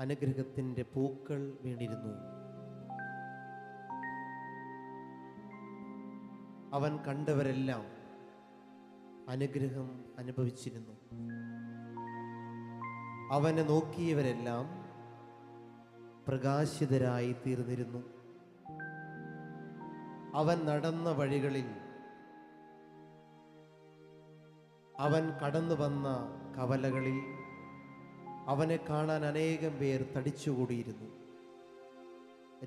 അനുഗ്രഹത്തിൻ്റെ പൂക്കൾ വീണിരുന്നു. അവൻ കണ്ടവരെല്ലാം അനുഗ്രഹം അനുഭവിച്ചിരുന്നു. അവനെ നോക്കിയവരെല്ലാം പ്രകാശിതരായി തീർന്നിരുന്നു. അവൻ നടന്ന വഴികളിൽ, അവൻ കടന്നു വന്ന കവലകളിൽ അവനെ കാണാൻ അനേകം പേർ തടിച്ചുകൂടിയിരുന്നു.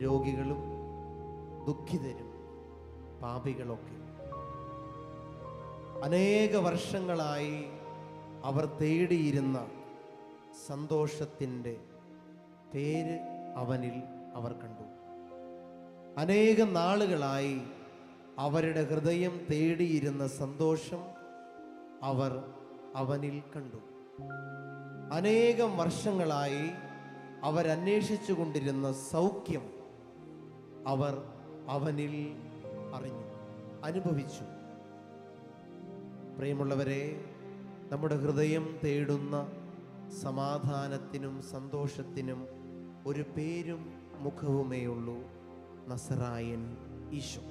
രോഗികളും ദുഃഖിതരും പാപികളൊക്കെ. അനേക വർഷങ്ങളായി അവർ തേടിയിരുന്ന സന്തോഷത്തിൻ്റെ പേര് അവനിൽ അവർ കണ്ടു. അനേകം നാളുകളായി അവരുടെ ഹൃദയം തേടിയിരുന്ന സന്തോഷം അവർ അവനിൽ കണ്ടു. അനേകം വർഷങ്ങളായി അവരന്വേഷിച്ചു കൊണ്ടിരുന്ന സൗഖ്യം അവർ അവനിൽ അറിഞ്ഞു, അനുഭവിച്ചു. പ്രിയമുള്ളവരെ, നമ്മുടെ ഹൃദയം തേടുന്ന സമാധാനത്തിനും സന്തോഷത്തിനും ഒരു പേരും മുഖവുമേ ഉള്ളൂ: നസറായൻ ഈശോ.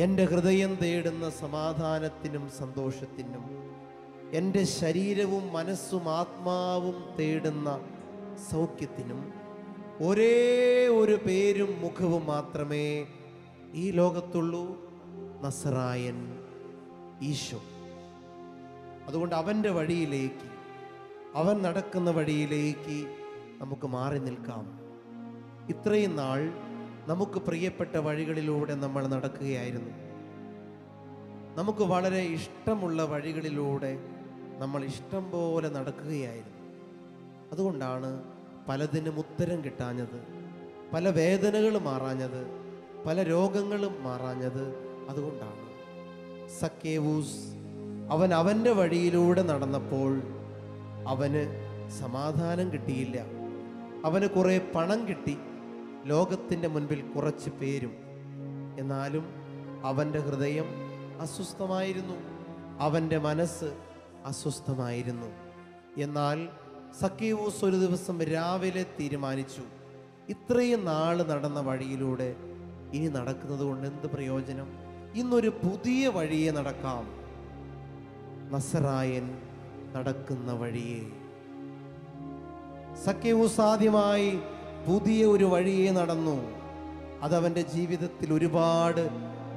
എൻ്റെ ഹൃദയം തേടുന്ന സമാധാനത്തിനും സന്തോഷത്തിനും, എൻ്റെ ശരീരവും മനസ്സും ആത്മാവും തേടുന്ന സൗഖ്യത്തിനും ഒരേ ഒരു പേരും മുഖവും മാത്രമേ ഈ ലോകത്തുള്ളൂ: നസറായൻ ഈശോ. അതുകൊണ്ട് അവൻ്റെ വഴിയിലേക്ക്, അവൻ നടക്കുന്ന വഴിയിലേക്ക് നമുക്ക് മാറി നിൽക്കാം. ഇത്രയും നാൾ നമുക്ക് പ്രിയപ്പെട്ട വഴികളിലൂടെ നമ്മൾ നടക്കുകയായിരുന്നു. നമുക്ക് വളരെ ഇഷ്ടമുള്ള വഴികളിലൂടെ നമ്മൾ ഇഷ്ടം പോലെ നടക്കുകയായിരുന്നു. അതുകൊണ്ടാണ് പലതിനും ഉത്തരം കിട്ടാഞ്ഞത്, പല വേദനകളും മാറാഞ്ഞത്, പല രോഗങ്ങളും മാറാഞ്ഞത്. അതുകൊണ്ടാണ് സക്കേവൂസ് അവൻ അവൻ്റെ വഴിയിലൂടെ നടന്നപ്പോൾ അവന് സമാധാനം കിട്ടിയില്ല. അവന് കുറേ പണം കിട്ടി, ലോകത്തിൻ്റെ മുൻപിൽ കുറച്ച് പേരും. എന്നാലും അവൻ്റെ ഹൃദയം അസ്വസ്ഥമായിരുന്നു, അവൻ്റെ മനസ്സ് അസ്വസ്ഥമായിരുന്നു. എന്നാൽ സക്കേവൂസ് ഒരു ദിവസം രാവിലെ തീരുമാനിച്ചു, ഇത്രയും നാൾ നടന്ന വഴിയിലൂടെ ഇനി നടക്കുന്നത് കൊണ്ട് എന്ത് പ്രയോജനം? ഇന്നൊരു പുതിയ വഴിയെ നടക്കാം. നസറായൻ നടക്കുന്ന വഴിയെ. സക്കേവൂസ് ആദ്യമായി പുതിയ ഒരു വഴിയെ നടന്നു. അതവൻ്റെ ജീവിതത്തിൽ ഒരുപാട്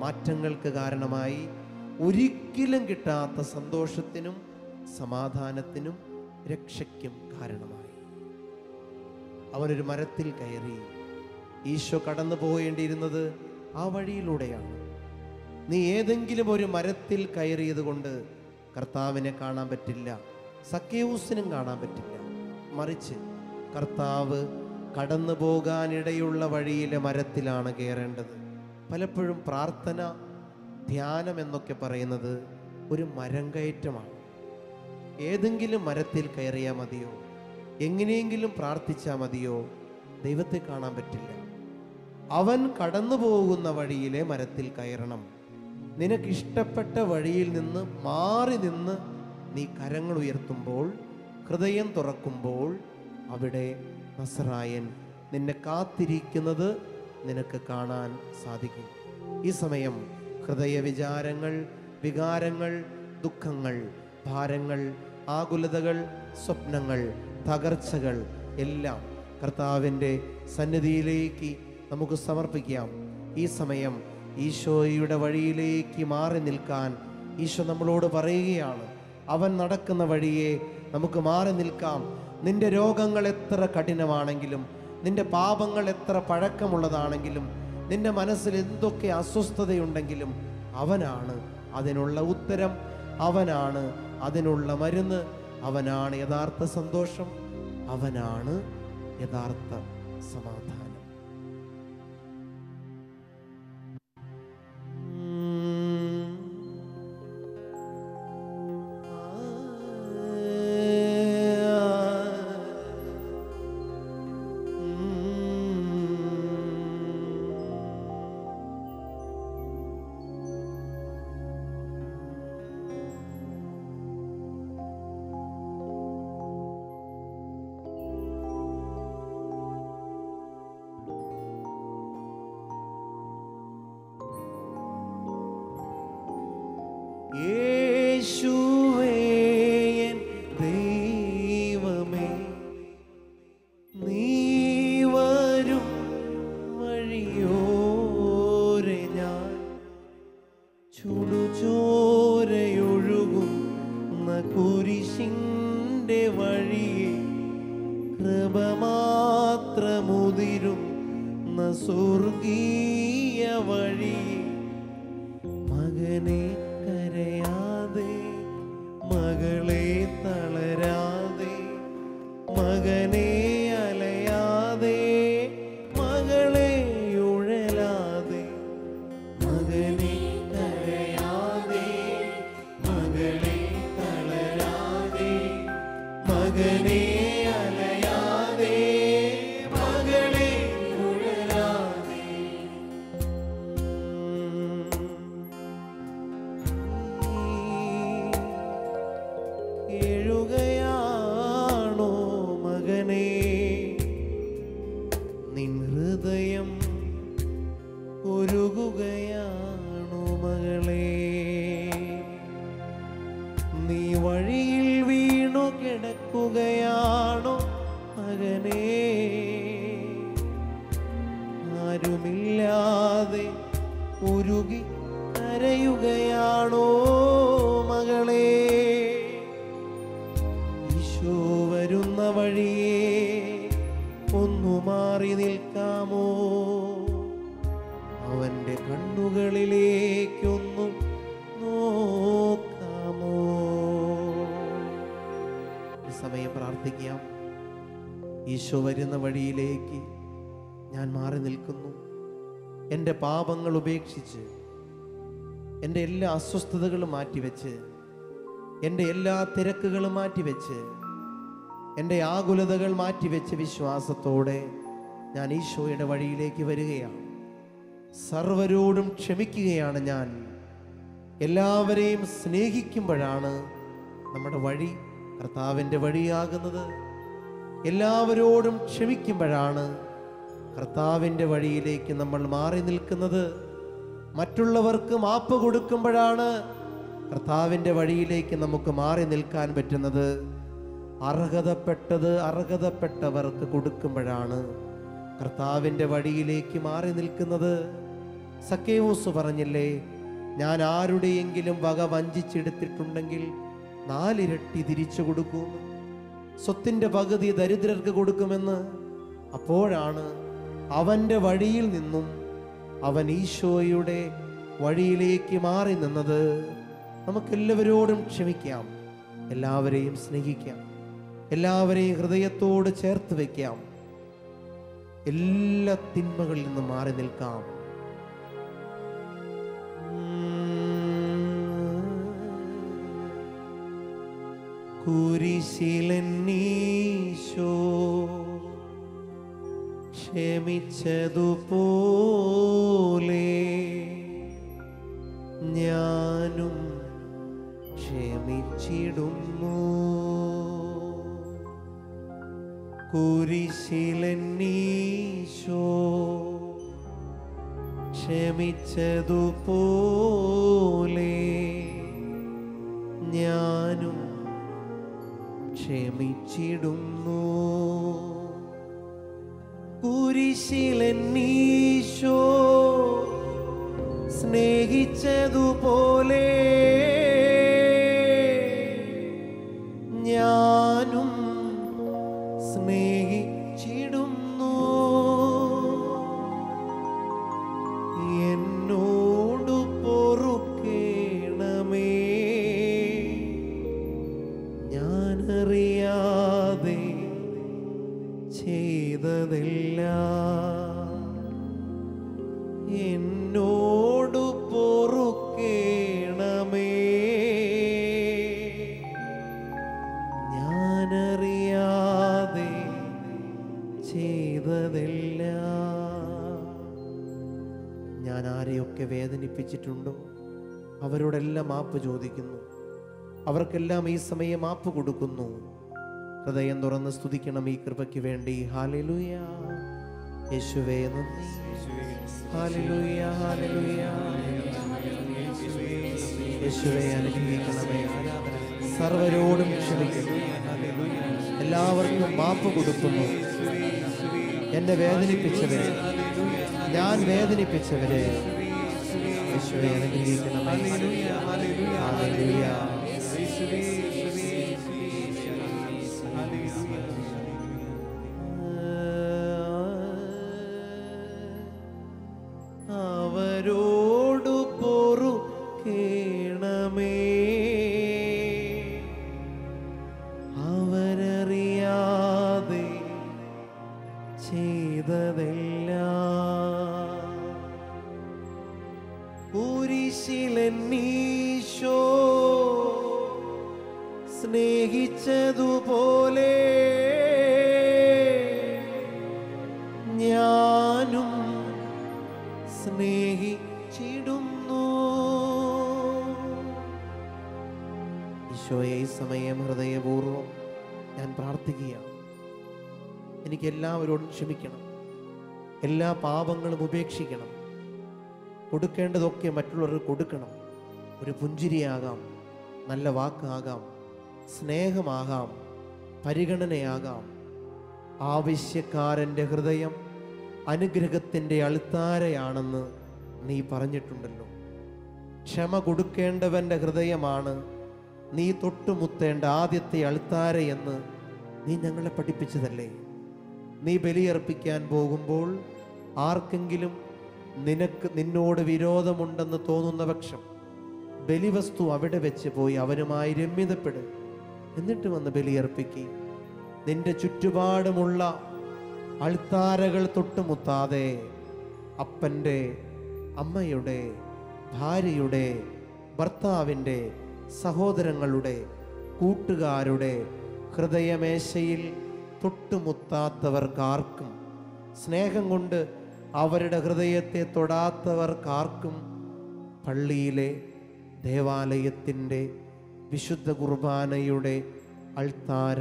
മാറ്റങ്ങൾക്ക് കാരണമായി. ഒരിക്കലും കിട്ടാത്ത സന്തോഷത്തിനും സമാധാനത്തിനും രക്ഷയ്ക്കും കാരണമായി. അവനൊരു മരത്തിൽ കയറി. ഈശോ കടന്നു പോകേണ്ടിയിരുന്നത് ആ വഴിയിലൂടെയാണ്. നീ ഏതെങ്കിലും ഒരു മരത്തിൽ കയറിയത് കൊണ്ട് കർത്താവിനെ കാണാൻ പറ്റില്ല, സക്കേവൂസിനും കാണാൻ പറ്റില്ല. മറിച്ച് കർത്താവ് കടന്നു പോകാനിടയുള്ള വഴിയിലെ മരത്തിലാണ് കയറേണ്ടത്. പലപ്പോഴും പ്രാർത്ഥന, ധ്യാനം എന്നൊക്കെ പറയുന്നത് ഒരു മരം കയറ്റമാണ്. ഏതെങ്കിലും മരത്തിൽ കയറിയാൽ മതിയോ? എങ്ങനെയെങ്കിലും പ്രാർത്ഥിച്ചാൽ മതിയോ? ദൈവത്തെ കാണാൻ പറ്റില്ല. അവൻ കടന്നു പോകുന്ന വഴിയിലെ മരത്തിൽ കയറണം. നിനക്കിഷ്ടപ്പെട്ട വഴിയിൽ നിന്ന് മാറി നിന്ന് നീ കരങ്ങൾ ഉയർത്തുമ്പോൾ, ഹൃദയം തുറക്കുമ്പോൾ, അവിടെ നസറായൻ നിന്നെ കാത്തിരിക്കുന്നത് നിനക്ക് കാണാൻ സാധിക്കും. ഈ സമയം ഹൃദയ വിചാരങ്ങൾ, വികാരങ്ങൾ, ദുഃഖങ്ങൾ, ഭാരങ്ങൾ, ആകുലതകൾ, സ്വപ്നങ്ങൾ, തകർച്ചകൾ എല്ലാം കർത്താവിൻ്റെ സന്നിധിയിലേക്ക് നമുക്ക് സമർപ്പിക്കാം. ഈ സമയം ഈശോയുടെ വഴിയിലേക്ക് മാറി നിൽക്കാൻ ഈശോ നമ്മളോട് പറയുകയാണ്. അവൻ നടക്കുന്ന വഴിയെ നമുക്ക് മാറി നിൽക്കാം. നിന്റെ രോഗങ്ങൾ എത്ര കഠിനമാണെങ്കിലും, നിന്റെ പാപങ്ങൾ എത്ര പഴക്കമുള്ളതാണെങ്കിലും, നിന്റെ മനസ്സിൽ എന്തൊക്കെ അസ്വസ്ഥതയുണ്ടെങ്കിലും അവനാണ് അതിനുള്ള ഉത്തരം, അവനാണ് അതിനുള്ള മരുന്ന്, അവനാണ് യഥാർത്ഥ സന്തോഷം, അവനാണ് യഥാർത്ഥ സമാധാനം. യാത്രമുതിരുന്ന സ്വർഗീയ വഴി മകനെ കരയാതെ മകളെ തളരാതെ മകനെ അലയാതെ മകളെ ഉഴലാതെ മകനെ കരയാതെ മകളെ തളരാതെ മകനെ അലയാതെ മകളെ ഉഴലാതെ കേഴുകയാണോ മകനെ നിൻ ഹൃദയം ഉരുകുകയാണോ മകളെ നീ വഴിയിൽ വീണു കിടക്കുകയാണോ മകനെ ആരുമില്ലാതെ ഉരുകി കരയുകയാണോ മകളെ ഈശോ വരുന്ന വഴിയെ ഒന്നു മാറി നിൽക്കാമോ അവന്റെ കണ്ണുകളിലേക്കൊന്നു നോക്കാമോ ഈ സമയം പ്രാർത്ഥിക്കാം. ഈശോ വരുന്ന വഴിയിലേക്ക് ഞാൻ മാറി നിൽക്കുന്നു. എൻ്റെ പാപങ്ങൾ ഉപേക്ഷിച്ച് എൻ്റെ എല്ലാ അസ്വസ്ഥതകളും മാറ്റിവെച്ച് എൻ്റെ എല്ലാ തിരക്കുകളും മാറ്റിവെച്ച് എൻ്റെ ആകുലതകൾ മാറ്റിവെച്ച് വിശ്വാസത്തോടെ ഞാൻ ഈശോയുടെ വഴിയിലേക്ക് വരികയാണ്. സർവരോടും ക്ഷമിക്കുകയാണ് ഞാൻ. എല്ലാവരെയും സ്നേഹിക്കുമ്പോഴാണ് നമ്മുടെ വഴി കർത്താവിൻ്റെ വഴിയാകുന്നത്. എല്ലാവരോടും ക്ഷമിക്കുമ്പോഴാണ് കർത്താവിൻ്റെ വഴിയിലേക്ക് നമ്മൾ മാറി നിൽക്കുന്നത്. മറ്റുള്ളവർക്ക് മാപ്പ് കൊടുക്കുമ്പോഴാണ് കർത്താവിൻ്റെ വഴിയിലേക്ക് നമുക്ക് മാറി നിൽക്കാൻ പറ്റുന്നത്. അർഹതപ്പെട്ടവർക്ക് കൊടുക്കുമ്പോഴാണ് കർത്താവിൻ്റെ വഴിയിലേക്ക് മാറി നിൽക്കുന്നത്. സക്കേവൂസ് പറഞ്ഞില്ലേ, ഞാൻ ആരുടെയെങ്കിലും വക വഞ്ചിച്ചെടുത്തിട്ടുണ്ടെങ്കിൽ 4 ഇരട്ടി തിരിച്ചു കൊടുക്കും, സ്വത്തിൻ്റെ പകുതി ദരിദ്രർക്ക് കൊടുക്കുമെന്ന്. അപ്പോഴാണ് അവൻ്റെ വഴിയിൽ നിന്നും അവൻ ഈശോയുടെ വഴിയിലേക്ക് മാറി നിന്നത്. നമുക്കെല്ലാവരോടും ക്ഷമിക്കാം, എല്ലാവരെയും സ്നേഹിക്കാം, എല്ലാവരെയും ഹൃദയത്തോട് ചേർത്ത് വയ്ക്കാം, എല്ലാ തിന്മകളിൽ നിന്നും മാറി നിൽക്കാം. കുരിശിലന്നീശോ ക്ഷമിച്ചതുപോലെ ഞാനും ക്ഷമിച്ചിടുന്നു. കുരിശിലന്നീശോ ക്ഷമിച്ചതുപോലെ ഞാനും ക്ഷമിച്ചിടുന്നു. കുരിശിലന്നീശോ സ്നേഹിച്ചതുപോലെ ഞാനും സ്നേഹിച്ചിടുന്നു. എന്നോട് പൊറുക്കേണമേ, ഞാനറിയാതെ ചെയ്തതെല്ലാം എന്നോട് പൊറുക്കേണമേ, ഞാനറിയാതെ ചെയ്തതെല്ലാം. ഞാൻ ആരെയൊക്കെ വേദനിപ്പിച്ചിട്ടുണ്ടോ അവരോടെല്ലാം മാപ്പ് ചോദിക്കുന്നു. അവർക്കെല്ലാം ഈ സമയം മാപ്പ് കൊടുക്കുന്നു. ഹൃദയം തുറന്ന് സ്തുതിക്കണം ഈ കൃപയ്ക്ക് വേണ്ടി. ഹല്ലേലൂയ, യേശുവേ നന്ദി. ഹല്ലേലൂയ, ഹല്ലേലൂയ, യേശുവേ അനുഗ്രഹിക്കണമേ. സർവരോടും ക്ഷമിക്കുന്നു, എല്ലാവർക്കും മാപ്പ് കൊടുക്കുന്നു. എന്നെ വേദനിപ്പിച്ചവരെ, ഞാൻ വേദനിപ്പിച്ചവരെ യേശുവേ അനുഗ്രഹിക്കണമേ. ഹല്ലേലൂയ. എനിക്ക് എല്ലാവരോടും ക്ഷമിക്കണം, എല്ലാ പാപങ്ങളും ഉപേക്ഷിക്കണം, കൊടുക്കേണ്ടതൊക്കെ മറ്റുള്ളവർക്ക് കൊടുക്കണം. ഒരു പുഞ്ചിരിയാകാം, നല്ല വാക്കാകാം, സ്നേഹമാകാം, പരിഗണനയാകാം. ആവശ്യക്കാരൻ്റെ ഹൃദയം അനുഗ്രഹത്തിൻ്റെ അൾത്താരയാണെന്ന് നീ പറഞ്ഞിട്ടുണ്ടല്ലോ. ക്ഷമ കൊടുക്കേണ്ടവൻ്റെ ഹൃദയമാണ് നീ തൊട്ടുമുത്തേണ്ട ആദ്യത്തെ അൾത്താരയെന്ന് നീ ഞങ്ങളെ പഠിപ്പിച്ചതല്ലേ. നീ ബലിയർപ്പിക്കാൻ പോകുമ്പോൾ ആർക്കെങ്കിലും നിന്നോട് വിരോധമുണ്ടെന്ന് തോന്നുന്ന പക്ഷം ബലിവസ്തു അവിടെ വെച്ച് പോയി അവനുമായി രമ്യതപ്പെട്, എന്നിട്ട് വന്ന് ബലിയർപ്പിക്കുക. നിന്റെ ചുറ്റുപാടുമുള്ള അൾത്താരകൾ തൊട്ടുമുത്താതെ അപ്പൻ്റെ, അമ്മയുടെ, ഭാര്യയുടെ, ഭർത്താവിൻ്റെ, സഹോദരങ്ങളുടെ, കൂട്ടുകാരുടെ ഹൃദയമേശയിൽ തൊട്ടുമുത്താത്തവർക്കാർക്കും, സ്നേഹം കൊണ്ട് അവരുടെ ഹൃദയത്തെ തൊടാത്തവർക്കാർക്കും പള്ളിയിലെ ദേവാലയത്തിൻ്റെ വിശുദ്ധ കുർബാനയുടെ അൾത്താര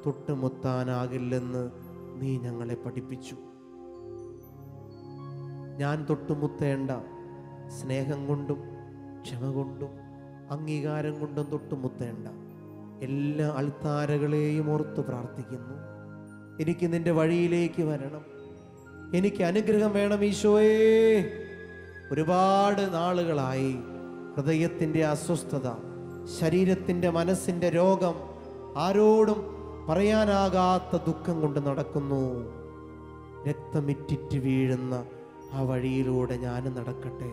തൊട്ടുമുത്താനാകില്ലെന്ന് നീ ഞങ്ങളെ പഠിപ്പിച്ചു. ഞാൻ തൊട്ടുമുത്തേണ്ട സ്നേഹം കൊണ്ടും ക്ഷമ കൊണ്ടും അംഗീകാരം കൊണ്ടും തൊട്ടുമുത്തേണ്ട എല്ലാ അൾത്താരകളെയും ഓർത്ത് പ്രാർത്ഥിക്കുന്നു. എനിക്ക് നിന്റെ വഴിയിലേക്ക് വരണം, എനിക്ക് അനുഗ്രഹം വേണം ഈശോയേ. ഒരുപാട് നാളുകളായി ഹൃദയത്തിൻ്റെ അസ്വസ്ഥത, ശരീരത്തിൻ്റെ മനസ്സിൻ്റെ രോഗം, ആരോടും പറയാനാകാത്ത ദുഃഖം കൊണ്ട് നടക്കുന്നു. രക്തമിറ്റിറ്റ് വീഴുന്ന ആ വഴിയിലൂടെ ഞാൻ നടക്കട്ടെ.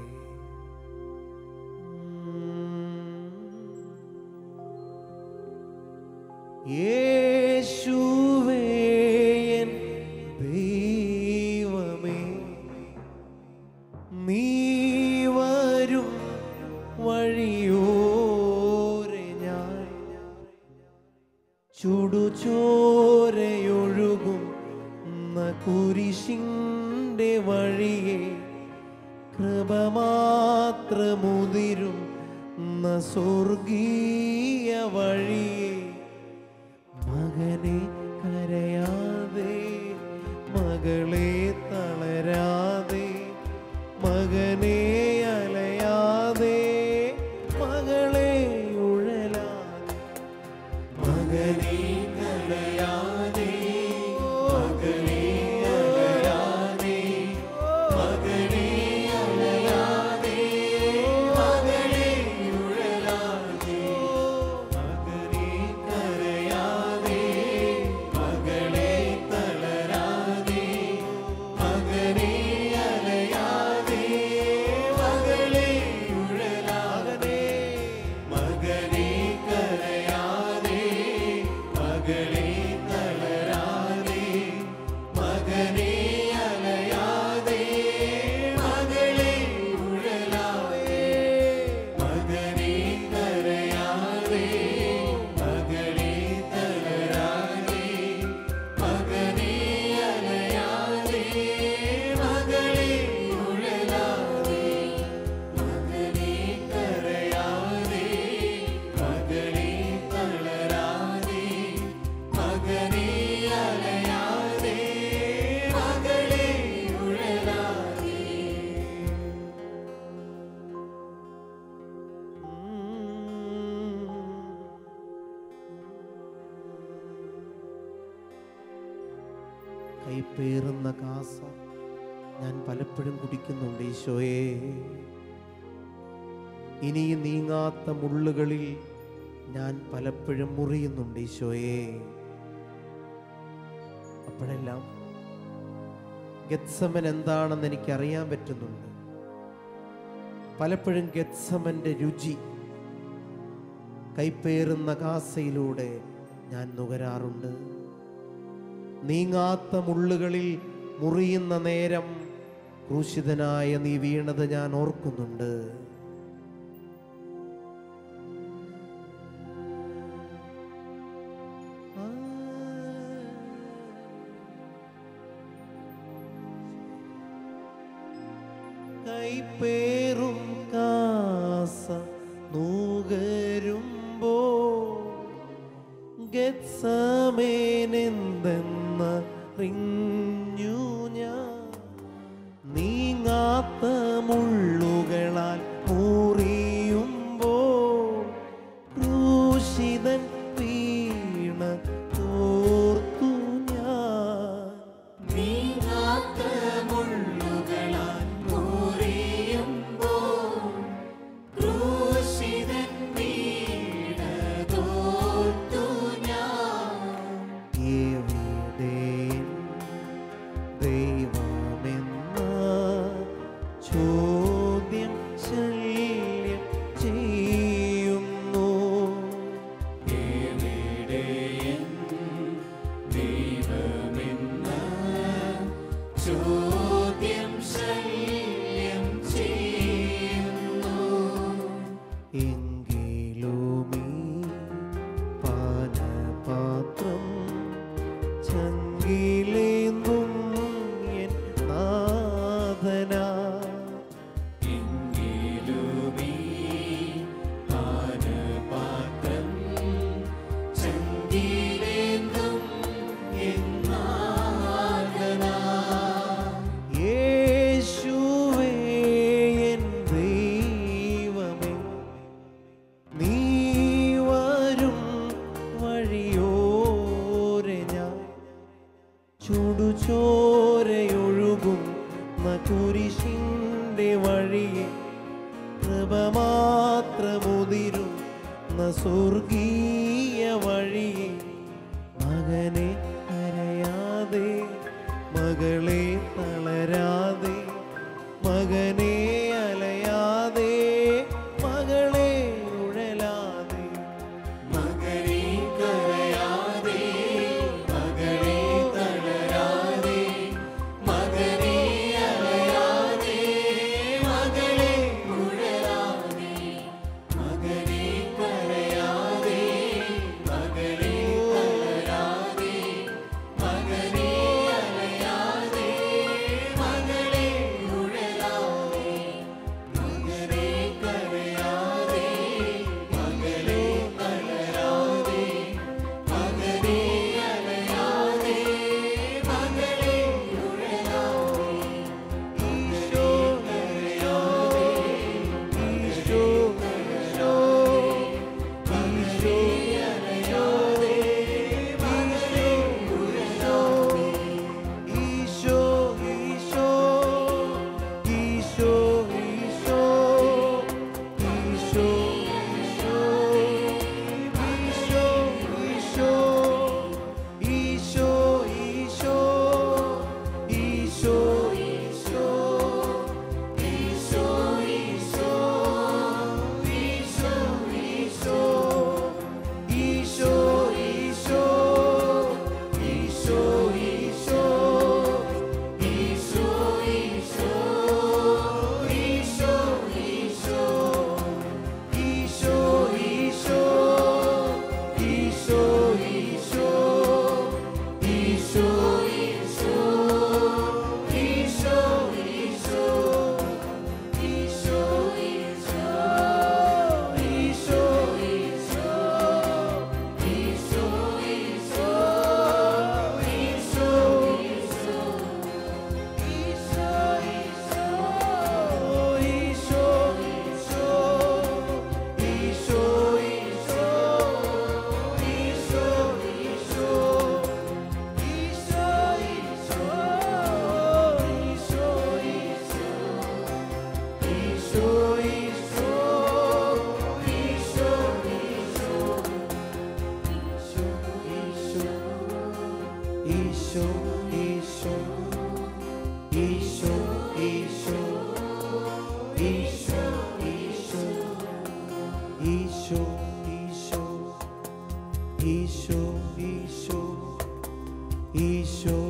യേശുവേ എൻ ദൈവമേ, നീ വരും വഴിയോരെ ഞാൻ ചുടുചോരയൊഴുകും കുരിശിൻ്റെ വഴിയെ കൃപ മാത്രമുതിരും സ്വർഗീയ വഴിയെ. മകനെ കരയാതെ, മകളെ തളരാതെ, മകനെ അലയാതെ, മകളെ ഉഴലാതെ, മകനെ കരയാതെ, മകളെ അലയാതെ, മകനെ അലയാതെ, മകളെ ഉഴലാതെ, മകനെ കരയാതെ, മകളെ തളരാതെ, മകനെ അലയാതെ, മകളെ ഉഴലാതെ, മകനെ കരയാതെ, മകളെ തളരാതെ, മകനെ അലയാതെ, മകളെ ഉഴലാതെ, മകനെ കരയാതെ, മകളെ തളരാതെ, മകനെ അലയാതെ, മകളെ ഉഴലാതെ, മകനെ കരയാതെ, മകളെ തളരാതെ, മകനെ അലയാതെ, മകളെ ഉഴലാതെ. കൈപ്പേറുന്ന കാസ ഞാൻ പലപ്പോഴും കുടിക്കുന്നുണ്ട് ഈശോയേ. ഇനിയും നീങ്ങാത്ത മുള്ളുകളിൽ ഞാൻ പലപ്പോഴും മുറിയുന്നുണ്ട് ഈശോയേ. അപ്പോഴെല്ലാം ഗെത്സമൻ എന്താണെന്ന് എനിക്കറിയാൻ പറ്റുന്നുണ്ട്. പലപ്പോഴും ഗെത്സമന്റെ രുചി കൈപ്പേറുന്ന കാസയിലൂടെ ഞാൻ നുകരാറുണ്ട്. നീങ്ങാത്ത മുള്ളുകളിൽ മുറിയുന്ന നേരം ക്രൂശിതനായ നീ വീണത് ഞാൻ ഓർക്കുന്നുണ്ട്. കൈപ്പേറും കാസ നൂകരുമ്പോ ഗെത്സമേനെന്തെന്ന റിഞ്ഞു ഞാൻ. നീങ്ങാത്ത മുള്ളുകളാൽ മുറിയുമ്പോൾ ക്രൂശിതൻ വീണ തോർത്തു ഞാൻ. നീങ്ങാത്ത മുള്ളുകളാൽ മുറിയുമ്പോൾ ക്രൂശിതൻ വീണ തോർത്തു ഞാൻ. എവിടെ ദൈവമെന്ന ചോദ്യം ശല്യം ചെയ്യുന്നു. എവിടെ ദൈവമെന്ന ചോദ്യം ശല്യം ചെയ്യുന്നു. എങ്കിലുമീ പാനപാത്രം ചങ്കിലേന്തും എൻ നാഥനാ. എങ്കിലുമീ പാനപാത്രം ചങ്കിലേന്തും എൻ നാഥനാ. യേശുവേ എൻ ദൈവമേ, നീ വരും വഴിയോരെ ഞാൻ ചുടുചോരയൊഴുകും കുരിശിൻ്റെ വഴിയെ കൃപ മാത്രമുതിരും സ്വർഗീയ വഴിയെ. മകനെ കരയാതെ, മകളെ തളരാതെ, മകനെ അലയാതെ, മകളെ ഉഴലാതെ, മകനെ കരയാതെ, മകളെ തളരാതെ, മകനെ അലയാതെ, മകളെ ഉഴലാതെ, മകനെ കരയാതെ, മകളെ തളരാതെ, മകനെ അലയാതെ, മകളെ ഉഴലാതെ, മകനെ കരയാതെ, മകളെ തളരാതെ, മകനെ അലയാതെ, മകളെ ഉഴലാതെ, ഈശോ കരയാതെ, ഈശോ ഈശോ ഈശോ അലയാതെ, മകളെ ഉഴലാതെ, ഈശോ ഈശോ ഈശോ ഈശോ ഈശോ ഈശോ ഈശോ ഈശോ ഈശോ ഈശോ ഈശോ